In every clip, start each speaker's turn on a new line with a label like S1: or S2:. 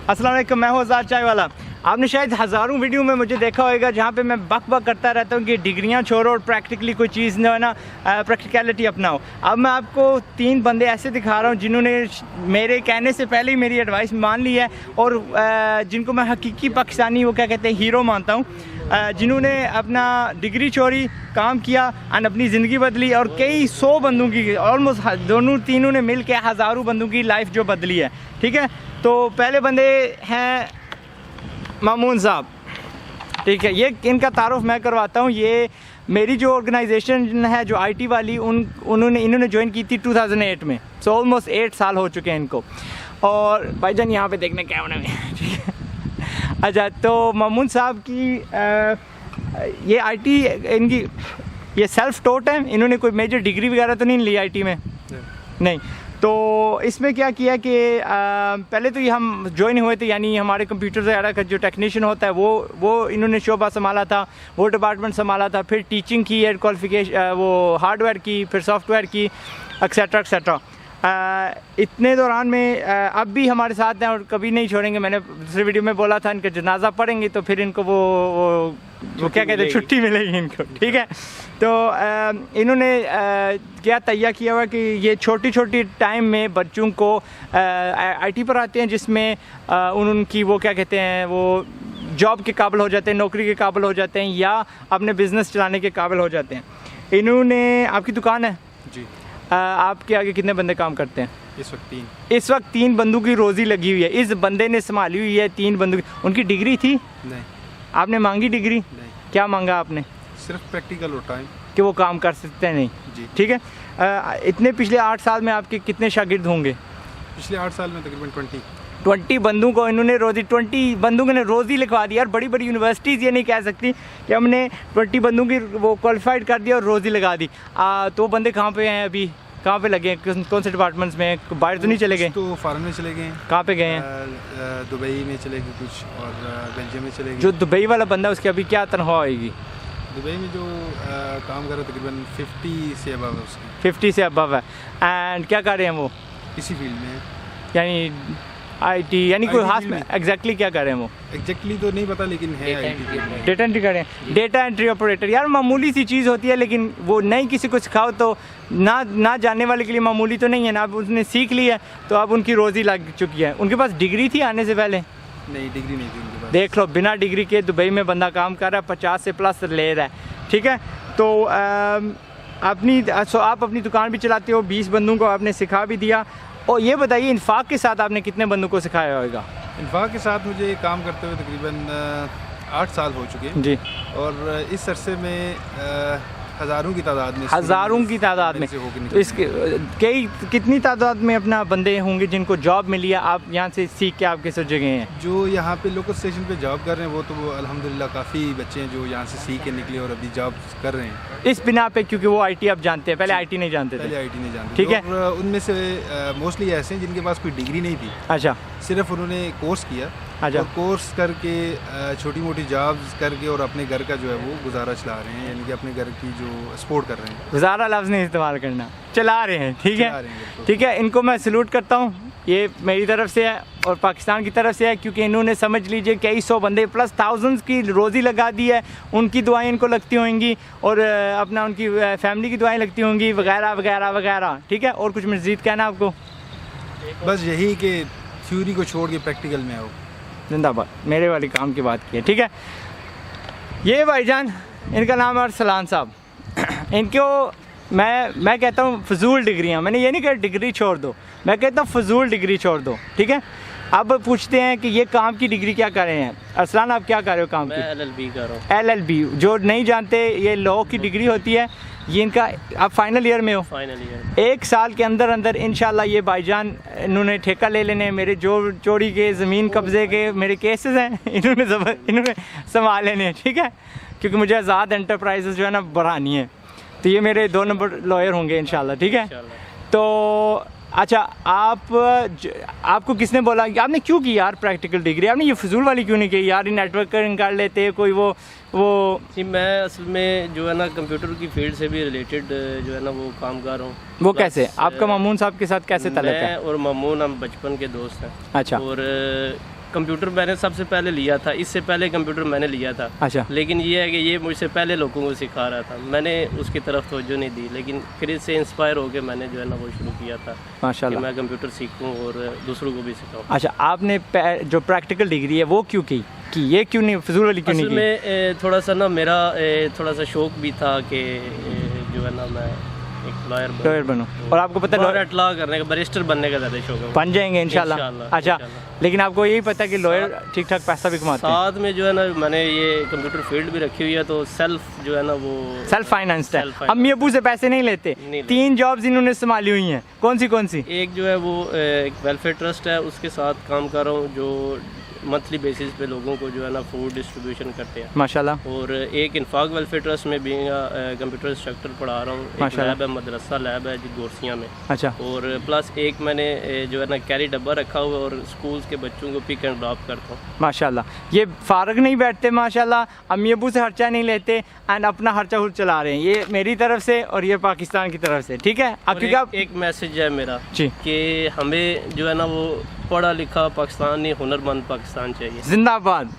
S1: अस्सलाम वालेकुम, मैं हूँ आज़ाद चाय वाला। आपने शायद हज़ारों वीडियो में मुझे देखा होगा जहाँ पे मैं बक करता रहता हूँ कि डिग्रियाँ छोड़ो और प्रैक्टिकली कोई चीज़ जो है ना प्रैक्टिकलिटी अपनाओ। अब मैं आपको 3 बंदे ऐसे दिखा रहा हूँ जिन्होंने मेरे कहने से पहले ही मेरी एडवाइस मान ली है और जिनको मैं हकीकी पाकिस्तानी वो क्या कहते हैं हीरो मानता हूँ, जिन्होंने अपना डिग्री छोड़ी, काम किया और अपनी ज़िंदगी बदली और कई 100 बंदों की ऑलमोस्ट दोनों तीनों ने मिल के हज़ारों बंदों की लाइफ जो बदली है। ठीक है, तो पहले बंदे हैं मामून साहब। ठीक है, ये इनका तारुफ मैं करवाता हूँ। ये मेरी जो ऑर्गेनाइजेशन है जो आईटी वाली इन्होंने ज्वाइन की थी 2008 में। सो ऑलमोस्ट 8 साल हो चुके हैं इनको। और भाईजान यहाँ पे देखने क्या होने में ठीक है। अच्छा, तो मामून साहब की ये आईटी इनकी ये सेल्फ टॉट है, इन्होंने कोई मेजर डिग्री वगैरह तो नहीं ली आईटी में? नहीं। तो इसमें क्या किया कि पहले तो ये हम ज्वाइन हुए थे, यानी हमारे कंप्यूटर वगैरह का जो टेक्नीशियन होता है वो इन्होंने शोबा संभाला था, वो डिपार्टमेंट संभाला था। फिर टीचिंग की है, क्वालिफिकेशन वो हार्डवेयर की, फिर सॉफ्टवेयर की, एक्सेट्रा एक्सेट्रा। इतने दौरान में अब भी हमारे साथ हैं और कभी नहीं छोड़ेंगे। मैंने दूसरे वीडियो में बोला था इनका जनाजा पढ़ेंगे तो फिर इनको वो क्या कहते हैं, छुट्टी मिलेगी इनको। ठीक है, तो इन्होंने क्या तैयार किया हुआ कि ये छोटी छोटी टाइम में बच्चों को आईटी पर आते हैं, जिसमें उनकी वो क्या कहते हैं वो जॉब के काबिल हो जाते हैं, नौकरी के काबिल हो जाते हैं या अपने बिज़नेस चलाने के काबिल हो जाते हैं। इन्होंने आपकी दुकान है
S2: जी।
S1: आपके आगे कितने बंदे काम करते हैं?
S2: इस वक्त
S1: 3 बंदों की रोज़ी लगी हुई है। इस बंदे ने संभाली हुई है 3 बंदों की। उनकी डिग्री थी?
S2: नहीं।
S1: आपने मांगी डिग्री?
S2: नहीं।
S1: क्या मांगा आपने?
S2: सिर्फ प्रैक्टिकल और टाइम
S1: कि वो काम कर सकते हैं। नहीं
S2: जी।
S1: ठीक है, इतने पिछले 8 साल में आपके कितने शागिर्द होंगे?
S2: पिछले 8 साल में तकरीबन
S1: 20 बंदों को इन्होंने 20 बंदों ने रोज़ी लिखवा दी। यार बड़ी बड़ी यूनिवर्सिटीज़ ये नहीं कह सकती कि हमने 20 बंदों की वो क्वालिफाइड कर दिया और रोज़ी लगा दी। तो बंदे कहाँ पे हैं अभी, कहाँ पे लगे हैं, कौन से डिपार्टमेंट्स में? बाहर तो नहीं चले गए?
S2: तो फॉरेन में चले गए हैं।
S1: कहाँ पे गए हैं?
S2: दुबई में चले गए कुछ और बेल्जियम में चले गए।
S1: जो दुबई वाला बंदा उसकी अभी क्या तनख्वाह होगी?
S2: दुबई में जो काम कर रहा है तकरीबन 50 से अबव है उसकी।
S1: 50 से अबव है। एंड क्या कर रहे हैं वो?
S2: इसी फील्ड में,
S1: यानी आईटी, यानी कोई खास में एग्जैक्टली क्या कर रहे हैं वो?
S2: एग्जैक्टली तो नहीं पता, लेकिन है आईटी।
S1: डेटा एंट्री कर रहे हैं। डेटा एंट्री ऑपरेटर यार मामूली सी चीज़ होती है, लेकिन वो नहीं किसी को सिखाओ तो ना जानने वाले के लिए मामूली तो नहीं है ना। अब उसने सीख ली है तो अब उनकी रोज़ी लग चुकी है। उनके पास डिग्री थी आने से पहले?
S2: नहीं, डिग्री नहीं थी उनके पास।
S1: देख लो, बिना डिग्री के दुबई में बंदा काम कर रहा है, 50 से प्लस ले रहा है। ठीक है, तो आप अपनी दुकान भी चलाते हो, 20 बंदों को आपने सिखा भी दिया। और ये बताइए इन्फाक के साथ आपने कितने बंदों को सिखाया होगा?
S2: इन्फाक के साथ मुझे काम करते हुए तकरीबन 8 साल हो चुके हैं
S1: जी।
S2: और इस अरसे में हज़ारों की तादाद में तो
S1: इसके कितनी तादाद में अपना बंदे होंगे जिनको जॉब मिली है? आप यहाँ से सीख के आप किस जगह हैं?
S2: जो यहाँ पे लोकल स्टेशन पे जॉब कर रहे हैं वो तो अल्हम्दुलिल्लाह काफ़ी बच्चे हैं जो यहाँ से सीख के निकले और अभी जॉब कर रहे हैं
S1: इस बिना पे, क्योंकि वो आईटी आप जानते हैं, पहले आईटी नहीं जानते थे।
S2: पहले आईटी नहीं जानते।
S1: ठीक है,
S2: और उनमें से मोस्टली ऐसे हैं जिनके पास कोई डिग्री नहीं थी।
S1: अच्छा।
S2: सिर्फ उन्होंने कोर्स किया।
S1: अच्छा।
S2: और कोर्स करके छोटी मोटी जॉब्स करके और अपने घर का जो है वो गुजारा चला रहे हैं, यानी कि अपने घर की जो सपोर्ट कर रहे हैं।
S1: गुजारा लफ्ज़ नहीं इस्तेमाल करना, चला रहे हैं। ठीक है, ठीक है, इनको मैं सलूट करता हूँ। ये मेरी तरफ से है और पाकिस्तान की तरफ से है, क्योंकि इन्होंने समझ लीजिए कई 100 बंदे प्लस थाउजेंड्स की रोज़ी लगा दी है। उनकी दुआएं इनको लगती होंगी और अपना उनकी फैमिली की दुआएं लगती होंगी वगैरह वगैरह वगैरह। ठीक है, और कुछ मज़ीद कहना आपको?
S2: बस यही कि थ्योरी को छोड़ के प्रैक्टिकल में आओ।
S1: जिंदाबाद, मेरे वाली काम की बात की है। ठीक है, ये भाईजान इनका नाम है अरसलान साहब। इनको मैं कहता हूँ फजूल डिग्रियाँ, मैंने ये नहीं कहा डिग्री छोड़ दो, मैं कहता हूँ फजूल डिग्री छोड़ दो। ठीक है, अब पूछते हैं कि ये काम की डिग्री क्या कर रहे हैं? अरसलान आप क्या कर रहे हो काम की?
S3: LLB कर रहा हूँ।
S1: LLB, जो नहीं जानते ये लॉ की डिग्री होती है। ये इनका आप फाइनल ईयर में हो?
S3: Final year.
S1: 1 साल के अंदर इंशाल्लाह ये भाईजान इन्होंने ठेका ले लेने। मेरे चोरी के ज़मीन कब्ज़े के मेरे केसेस हैं, इन्होंने संभाल लेने। ठीक है, क्योंकि मुझे आज़ाद एंटरप्राइजेस जो है ना बढ़ानी है, तो ये मेरे 2 नंबर लॉयर होंगे इंशाल्लाह। ठीक है, तो अच्छा, आपको किसने बोला, आपने क्यों की यार प्रैक्टिकल डिग्री? आपने ये फजूल वाली क्यों नहीं की यार? नेटवर्किंग कर लेते कोई वो
S3: जी। मैं असल में जो है ना कंप्यूटर की फील्ड से भी रिलेटेड जो है ना वो काम कर रहा हूँ।
S1: वो कैसे? आपका मामून साहब के साथ कैसे ताल्लुक है?
S3: मैं और मामून हम बचपन के दोस्त हैं।
S1: अच्छा।
S3: और कंप्यूटर मैंने सबसे पहले लिया था, इससे पहले कंप्यूटर मैंने लिया था।
S1: अच्छा।
S3: लेकिन ये है कि ये मुझसे पहले लोगों को सिखा रहा था, मैंने उसकी तरफ तवज्जो नहीं दी, लेकिन फिर इससे इंस्पायर होकर मैंने जो है ना वो शुरू किया था कि
S1: माशाल्लाह।
S3: मैं कंप्यूटर सीखूं और दूसरों को भी सिखाऊं।
S1: अच्छा, आपने जो प्रैक्टिकल डिग्री है वो क्यों की ये क्यों नहीं, फजूल वाली क्यों नहीं
S3: असल
S1: की?
S3: में थोड़ा सा ना मेरा थोड़ा सा शौक भी था कि जो है ना मैं एक
S1: लॉयर बनो, और आपको पता है
S3: अटला करने का, बैरिस्टर बनने का ज़्यादा शौक है।
S1: बन जाएंगे इंशाल्लाह।
S3: इंशाल्लाह,
S1: अच्छा,
S3: इंशाल्लाह।
S1: लेकिन आपको यही पता है कि लॉयर ठीक ठाक पैसा भी कमाते हैं?
S3: साथ में जो है ना मैंने ये कंप्यूटर फील्ड भी रखी हुई है, तो सेल्फ जो है ना वो
S1: सेल्फ फाइनेंस्ड है,
S3: Self financed।
S1: अम्मी अबू से पैसे नहीं लेते।
S3: नहीं लेते।
S1: 3 जॉब्स इन्होंने संभाली हुई हैं, कौन सी?
S3: एक जो है वो एक वेलफेयर ट्रस्ट है, उसके साथ काम कर रहा हूँ, जो मंथली बेसिस पे लोगों को जो है ना फूड डिस्ट्रीब्यूशन करते हैं
S1: माशाल्लाह।
S3: और एक इन्फाक वेलफेयर ट्रस्ट में भी कंप्यूटर इंस्ट्रक्टर पढ़ा रहा हूँ। एक
S1: माशाल्लाह।
S3: लैब है, मदरसा लैब है जी गोरसिया में।
S1: अच्छा,
S3: और प्लस एक मैंने जो है ना कैरी डब्बा रखा हुआ है और स्कूल्स के बच्चों को पिक एंड ड्रॉप करता हूँ।
S1: माशाल्लाह। ये फारग नहीं बैठते माशाल्लाह, अम्मी अबू से खर्चा नहीं लेते एंड अपना खर्चा खुद चला रहे हैं। ये मेरी तरफ से और ये पाकिस्तान की तरफ से, ठीक है। अब
S3: और
S1: क्योंकि आप
S3: एक मैसेज है मेरा
S1: जी
S3: कि हमें जो है ना वो पढ़ा लिखा पाकिस्तान नहीं, हुनरमंद पाकिस्तान चाहिए।
S1: जिंदाबाद।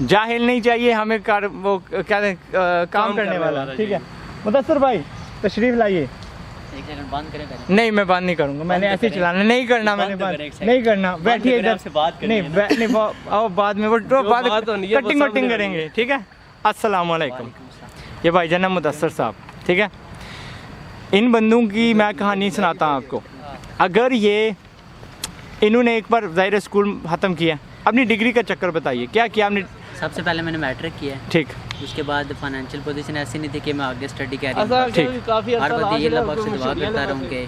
S1: जाहिल नहीं चाहिए हमें, काम करने वाला, ठीक है। मुदस्सर भाई तशरीफ लाइए।
S4: एक सेकंड बंद करें पहले।
S1: नहीं, मैं बंद नहीं करूंगा, मैंने ऐसे ही चलाना नहीं करना, मैंने
S4: बंद
S1: बंद
S4: करें एक सेकंड।
S1: नहीं करना। बैठिए इधर
S4: आपसे बात करनी
S1: नहीं,
S4: है ना।
S1: नहीं आओ बाद में वो
S3: बात होनी है, वो
S1: कटिंग
S3: सामने
S1: करेंगे, ठीक है। अस्सलाम वालेकुम। ये भाई जान मुदस्सर साहब, ठीक है। इन बंदों की मैं कहानी सुनाता हूँ आपको। अगर ये इन्होंने एक बार ज़ाहिर स्कूल ख़त्म किया, अपनी डिग्री का चक्कर बताइए क्या किया आपने?
S4: सबसे पहले मैंने मैट्रिक किया,
S1: ठीक,
S4: उसके बाद फाइनेंशियल पोजीशन ऐसी नहीं थी कि मैं आगे स्टडी कैरी
S1: ठीक।
S4: हर वक्त ये अल्लाह पाक से दुआ करता रहूँ कि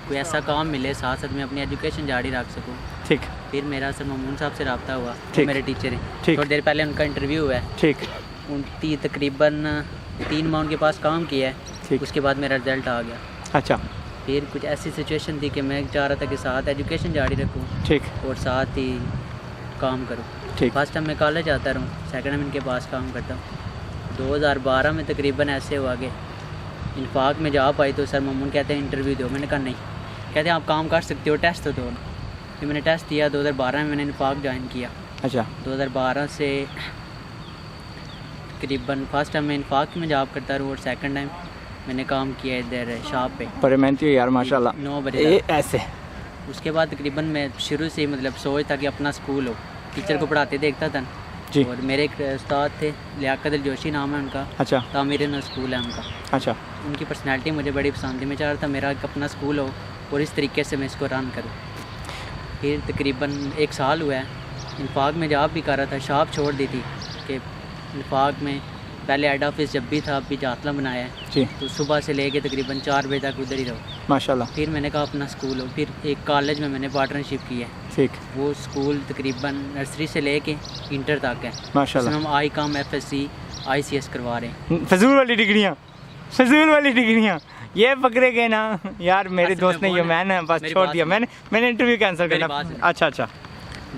S4: कोई ऐसा काम मिले साथ साथ मैं अपनी एजुकेशन जारी रख सकूँ।
S1: ठीक,
S4: फिर मेरा सर ममून साहब से रब्ता हुआ, वो
S1: ठीक।
S4: मेरे टीचर हैं।
S1: ठीक।
S4: थोड़ी देर पहले उनका इंटरव्यू हुआ है,
S1: ठीक,
S4: उनकी तकरीबन 3 माह उनके पास काम किया है।
S1: ठीक।
S4: उसके बाद मेरा रिजल्ट आ गया।
S1: अच्छा,
S4: फिर कुछ ऐसी सिचुएशन थी कि मैं चाह रहा था कि साथ एजुकेशन जारी रखूँ
S1: ठीक,
S4: और साथ ही काम करूँ।
S1: ठीक।
S4: फर्स्ट टाइम मैं कॉलेज आता रहूँ, सेकंड टाइम इनके पास काम करता हूँ। 2012 में तकरीबन ऐसे हुआ कि इन्फाक में जॉब आई तो सर ममून कहते हैं इंटरव्यू दो। मैंने कहा नहीं, कहते हैं आप काम कर सकते हो, टेस्ट तो दो। फिर मैंने टेस्ट दिया, 2012 में मैंने इन्फाक ज्वाइन किया।
S1: अच्छा,
S4: 2012 से तकरीबन फर्स्ट टाइम मैं इन्फाक में जॉब करता रहूँ और सेकंड टाइम मैंने काम किया इधर शॉप पे।
S1: बड़े मेहनती हो यार माशाल्लाह।
S4: 9 बजे
S1: ये
S4: तक।
S1: ऐसे
S4: उसके बाद तकरीबन मैं शुरू से ही मतलब सोचता कि अपना स्कूल हो, टीचर को पढ़ाते देखता था
S1: जी।
S4: और मेरे एक उस्ताद थे, लियाकत अल जोशी नाम है उनका,
S1: अच्छा,
S4: तामीर न स्कूल है उनका।
S1: अच्छा,
S4: उनकी पर्सनैलिटी मुझे बड़ी पसंद थी। मैं चाह रहा था मेरा एक अपना स्कूल हो और इस तरीके से मैं इसको रन करूँ। फिर तकरीबन 1 साल हुआ है, इन्फाक में जॉब भी कर रहा था, शॉप छोड़ दी थी कि इन्फाक में पहले हेड ऑफिस जब भी था, अभी जातला बनाया है,
S1: जी,
S4: तो सुबह से लेके तकरीबन 4 बजे तक उधर ही रहो।
S1: माशाल्लाह।
S4: फिर मैंने कहा अपना स्कूल हो। फिर एक कॉलेज में मैंने पार्टनरशिप की है,
S1: ठीक,
S4: वो स्कूल तकरीबन नर्सरी से लेके इंटर तक है।
S1: माशाल्लाह।
S4: उसमें हम आई कॉम FSC ICS करवा रहे हैं।
S1: फजूल वाली डिग्रियाँ, फजूल वाली डिग्रियाँ ये पकड़े गए ना यार। मेरे
S4: असल में
S1: दोस्त ने
S4: वो
S1: ये
S4: ना-
S1: मैंने बस
S4: मेरी
S1: छोड़
S4: बात
S1: दिया,
S4: सुनो।
S1: मैंने इंटरव्यू कैंसिल
S4: मेरी
S1: करना।
S4: बात सुनो।
S1: अच्छा, अच्छा,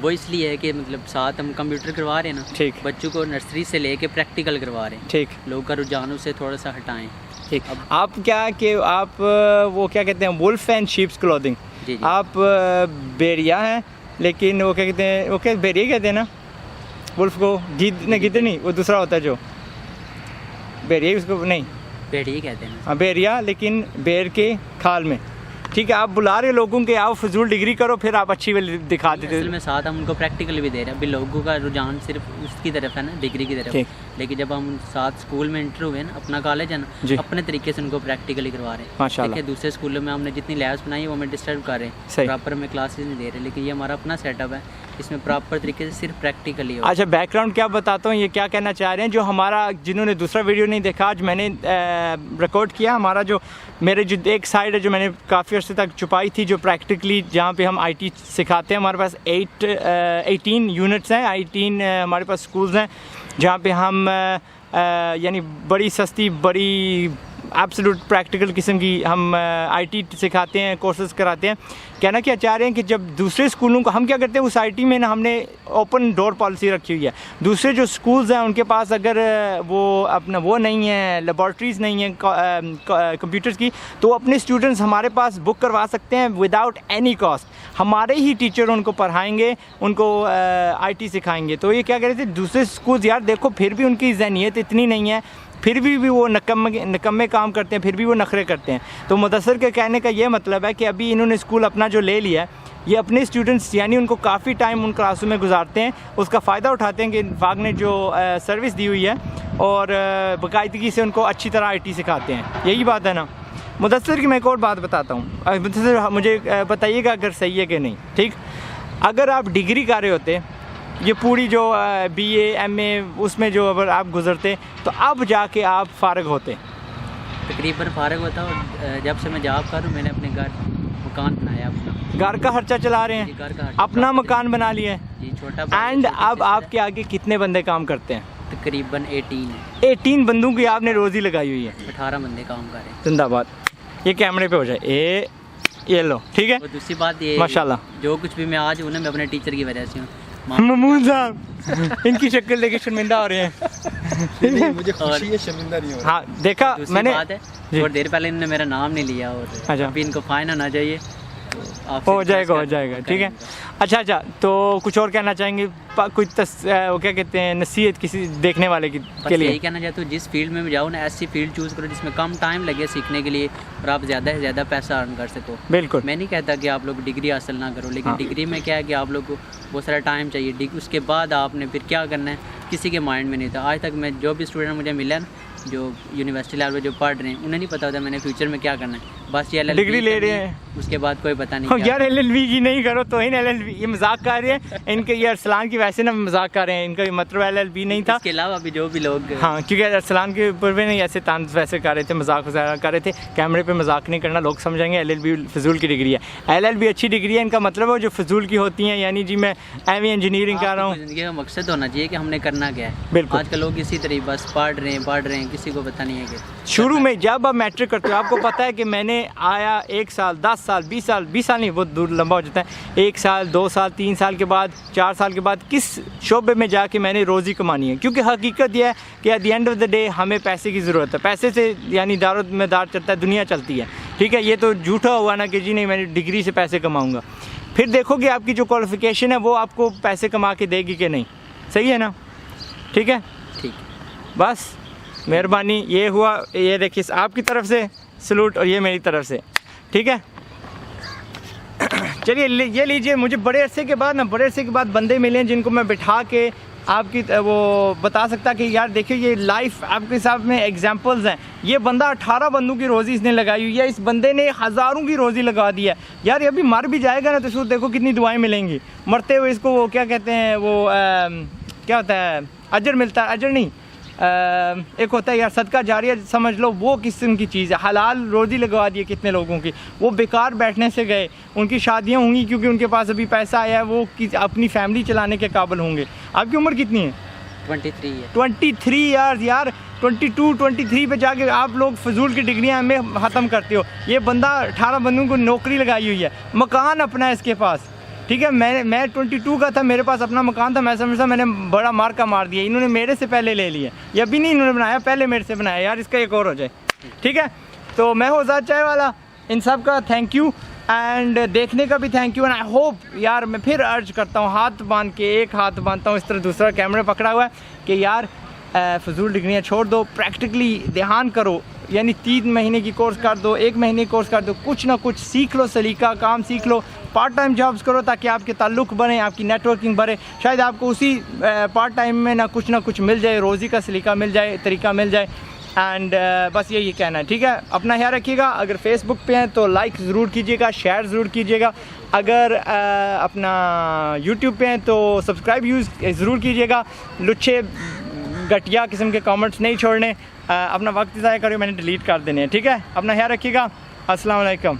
S4: वो इसलिए है कि मतलब साथ हम कंप्यूटर करवा रहे हैं ना,
S1: ठीक,
S4: बच्चों को नर्सरी से लेके प्रैक्टिकल करवा रहे हैं।
S1: ठीक,
S4: लोग का रुझानों से थोड़ा सा हटाएं।
S1: ठीक। आप क्या कि आप वो क्या कहते हैं, वुल्फ एंड शीप्स क्लोथिंग,
S4: जी जी।
S1: आप बेरिया हैं, लेकिन वो क्या कहते हैं, वो क्या बेरिया कहते हैं ना वुल्फ को, गिद्ध नहीं, वो दूसरा होता है जो बेरिया, उसको नहीं,
S4: पेड़ी कहते हैं।
S1: हाँ बेरिया, लेकिन बेर के खाल में, ठीक है। आप बुला रहे लोगों के आओ फजूल डिग्री करो, फिर आप अच्छी वाली दिखा देते।
S4: असल में साथ हम उनको प्रैक्टिकल भी दे रहे हैं। अभी लोगों का रुझान सिर्फ उसकी तरफ है ना, डिग्री की
S1: ठीक।
S4: तरफ, लेकिन जब हम साथ स्कूल में इंटर हुए ना, अपना कॉलेज है
S1: जी।
S4: ना, अपने तरीके से उनको प्रैक्टिकली करवा रहे हैं।
S1: माशाल्लाह।
S4: देखिए दूसरे स्कूलों में हमने जितनी लैब्स बनाई है वो हमें डिस्टर्ब कर रहे
S1: सही।
S4: हैं, प्रॉपर हमें क्लासेस नहीं दे रहे, लेकिन ये हमारा अपना सेटअप है, इसमें प्रॉपर तरीके से सिर्फ प्रैक्टिकली हो।
S1: अच्छा, बैकग्राउंड क्या बताता हूँ, ये क्या कहना चाह रहे हैं जो हमारा, जिन्होंने दूसरा वीडियो नहीं देखा, आज मैंने रिकॉर्ड किया। हमारा जो मेरे जो एक साइड है जो मैंने काफ़ी अर्से तक छुपाई थी, जो प्रैक्टिकली जहाँ पे हम IT सिखाते हैं, हमारे पास 18 यूनिट्स हैं, 18 हमारे पास स्कूल्स हैं जहाँ पे हम यानी बड़ी सस्ती, बड़ी एब्सोल्यूट प्रैक्टिकल किस्म की हम IT सिखाते हैं, कोर्सेज कराते हैं। कहना क्या चाह रहे हैं कि जब दूसरे स्कूलों को हम क्या करते हैं, उस IT में ना हमने ओपन डोर पॉलिसी रखी हुई है। दूसरे जो स्कूल्स हैं उनके पास अगर वो अपना वो नहीं है, लेबॉर्ट्रीज़ नहीं है कंप्यूटर्स की, तो अपने स्टूडेंट्स हमारे पास बुक करवा सकते हैं विदाउट एनी कॉस्ट। हमारे ही टीचर उनको पढ़ाएंगे, उनको IT सिखाएंगे। तो ये क्या कह रहे थे, दूसरे स्कूल्स यार देखो फिर भी उनकी ज़हनियत इतनी नहीं है, फिर भी वो नकम्मे काम करते हैं, फिर भी वो नखरे करते हैं। तो मुदस्सर के कहने का ये मतलब है कि अभी इन्होंने स्कूल अपना जो ले लिया है, ये अपने स्टूडेंट्स यानी उनको काफ़ी टाइम उन क्लासों में गुजारते हैं, उसका फ़ायदा उठाते हैं कि इत्तेफाक ने जो सर्विस दी हुई है और बाकायदगी से उनको अच्छी तरह IT सिखाते हैं। यही बात है ना। मुदस्सर की मैं एक और बात बताता हूँ, मुदस्सर मुझे बताइएगा अगर सही है कि नहीं, ठीक। अगर आप डिग्री कर रहे होते, ये पूरी जो BA MA उसमें जो अगर आप गुज़रते तो अब जाके आप फ़ारग होते।
S4: तकरीबन फ़ारग होता। और जब से मैं जॉब कर रहा हूँ, मैंने अपने घर मकान बनाया, अपना
S1: घर का खर्चा चला रहे हैं,
S4: घर का
S1: अपना मकान बना लिया है
S4: जी, छोटा।
S1: एंड अब आपके आगे कितने बंदे काम करते हैं?
S4: तकरीबन 18 है।
S1: 18 बंदों की आपने रोज़ी लगाई हुई है।
S4: 18 बंदे काम कर रहे हैं।
S1: जिंदाबाद। ये कैमरे पे हो जाए, ये लो, ठीक है।
S4: और दूसरी बात ये,
S1: माशाल्लाह,
S4: जो कुछ भी मैं आज हूँ ना, मैं अपने टीचर की वजह से हूँ।
S1: ममून साहब इनकी शक्ल देखे शर्मिंदा हो रहे हैं।
S2: नहीं, मुझे खुशी है, शर्मिंदा नहीं हो रहा।
S1: हाँ देखा मैंने,
S4: बात है थोड़ी देर पहले इन्होंने मेरा नाम नहीं लिया और
S1: अच्छा,
S4: अभी इनको फाइन होना चाहिए।
S1: हो जाएगा, ठीक है। अच्छा, तो कुछ और कहना चाहेंगे, कुछ वो क्या कहते हैं, नसीहत किसी देखने वाले के लिए?
S4: यही कहना चाहता हूँ, जिस फील्ड में भी जाओ ना, ऐसी फील्ड चूज़ करो जिसमें कम टाइम लगे सीखने के लिए और आप ज़्यादा से ज़्यादा पैसा अर्न कर सको।
S1: बिल्कुल,
S4: मैं नहीं कहता कि आप लोग डिग्री हासिल ना करो, लेकिन डिग्री में क्या है कि आप लोग को बहुत सारा टाइम चाहिए। उसके बाद आपने फिर क्या करना है, किसी के माइंड में नहीं था। आज तक मैं जो भी स्टूडेंट मुझे मिला ना, जो यूनिवर्सिटी लेवल पे जो पढ़ रहे हैं, उन्हें नहीं पता होता मैंने फ्यूचर में क्या करना है। बस ये LLB
S1: डिग्री ले रहे हैं,
S4: उसके बाद कोई पता नहीं।
S1: यार LLB की नहीं करो तो इन LLB, ये मजाक कर रहे हैं इनके, ये अरसलान की वैसे ना मजाक कर रहे हैं, इनका मतलब LLB नहीं था।
S4: इसके अलावा भी जो भी लोग,
S1: हाँ, क्योंकि अरसलान के ऊपर भी नहीं ऐसे तानज़ वैसे कर रहे थे, मजाक वगैरह कर रहे थे। कैमरे पे मजाक नहीं करना, लोग समझेंगे LLB फजूल की डिग्री है। LLB अच्छी डिग्री है, इनका मतलब है जो फजूल की होती हैं, यानी जी मैं MA इंजीनियरिंग कर रहा हूँ।
S4: ज़िंदगी का मकसद होना चाहिए कि हमने करना क्या है।
S1: बिल्कुल,
S4: आजकल लोग इसी तरह बस पढ़ रहे हैं, किसी को पता नहीं है कि
S1: शुरू में जब आप मैट्रिक करते हो, आपको पता है कि मैंने आया 1 साल, 10 साल, 20 साल नहीं, बहुत दूर लंबा हो जाता है, 1 साल, 2 साल, 3 साल के बाद, 4 साल के बाद किस शोबे में जाके मैंने रोज़ी कमानी है। क्योंकि हकीकत यह है कि at the end of the day हमें पैसे की ज़रूरत है। पैसे से यानी दारो में दार चलता है, दुनिया चलती है, ठीक है। ये तो झूठा हुआ ना कि जी नहीं मैंने डिग्री से पैसे कमाऊँगा। फिर देखोगे आपकी जो क्वालिफ़िकेशन है वो आपको पैसे कमा के देगी कि नहीं। सही है ना, ठीक है।
S4: ठीक,
S1: बस मेहरबानी। ये हुआ, ये देखिए आपकी तरफ से सलूट और ये मेरी तरफ से, ठीक है। चलिए ये लीजिए। मुझे बड़े अरसे के बाद बंदे मिले हैं जिनको मैं बिठा के आपकी वो बता सकता कि यार देखिए ये लाइफ आपके सामने एग्जांपल्स हैं। ये बंदा 18 बंदों की रोज़ी इसने लगाई हुई है, इस बंदे ने हज़ारों की रोज़ी लगा दी है। यार ये अभी मर भी जाएगा ना तो इसको देखो कितनी दुआएं मिलेंगी। मरते हुए इसको वो क्या कहते हैं, वो क्या होता है, अजर मिलता है, अजर नहीं, एक होता है यार सदका जारिया समझ लो, वो किस्म की चीज़ है। हलाल रोज़ी लगवा दी है कितने लोगों की, वो बेकार बैठने से गए, उनकी शादियां होंगी क्योंकि उनके पास अभी पैसा आया है, वो अपनी फैमिली चलाने के काबिल होंगे। आपकी उम्र कितनी है?
S4: 23 है।
S1: 23 यार 22, 23 पे जाके आप लोग फजूल की डिग्रियां में ख़त्म करते हो। ये बंदा 18 बंदों को नौकरी लगाई हुई है, मकान अपना है इसके पास, ठीक है। मैं 22 का था, मेरे पास अपना मकान था, मैं समझता मैंने बड़ा मार्का मार दिया। इन्होंने मेरे से पहले ले लिया, ये अभी नहीं इन्होंने बनाया, पहले मेरे से बनाया। यार इसका एक और हो जाए, ठीक है। तो मैं हूँ आज़ाद चाय वाला, इन सब का थैंक यू एंड देखने का भी thank you and I hope यार मैं फिर अर्ज करता हूँ, हाथ बांध के, एक हाथ बांधता हूँ इस तरह, दूसरा कैमरा पकड़ा हुआ है कि यार फजूल डिग्रियाँ छोड़ दो, प्रैक्टिकली ध्यान करो। यानी 3 महीने की कोर्स कर दो, 1 महीने की कोर्स कर दो, कुछ ना कुछ सीख लो, सलीका काम सीख लो, पार्ट टाइम जॉब्स करो ताकि आपके ताल्लुक़ बने, आपकी नेटवर्किंग बढ़े। शायद आपको उसी पार्ट टाइम में ना कुछ मिल जाए, रोज़ी का सलीका मिल जाए, तरीका मिल जाए। एंड बस यही कहना है, ठीक है। अपना ख्याल रखिएगा। अगर फेसबुक पे हैं तो लाइक ज़रूर कीजिएगा, शेयर ज़रूर कीजिएगा। अगर अपना यूट्यूब पे हैं तो सब्सक्राइब ज़रूर कीजिएगा। लुच्छे घटिया किस्म के कमेंट्स नहीं छोड़ने, अपना वक्त ज़ाया करो, मैंने डिलीट कर देने हैं, ठीक है। अपना ख्याल रखिएगा। अस्सलाम वालेकुम।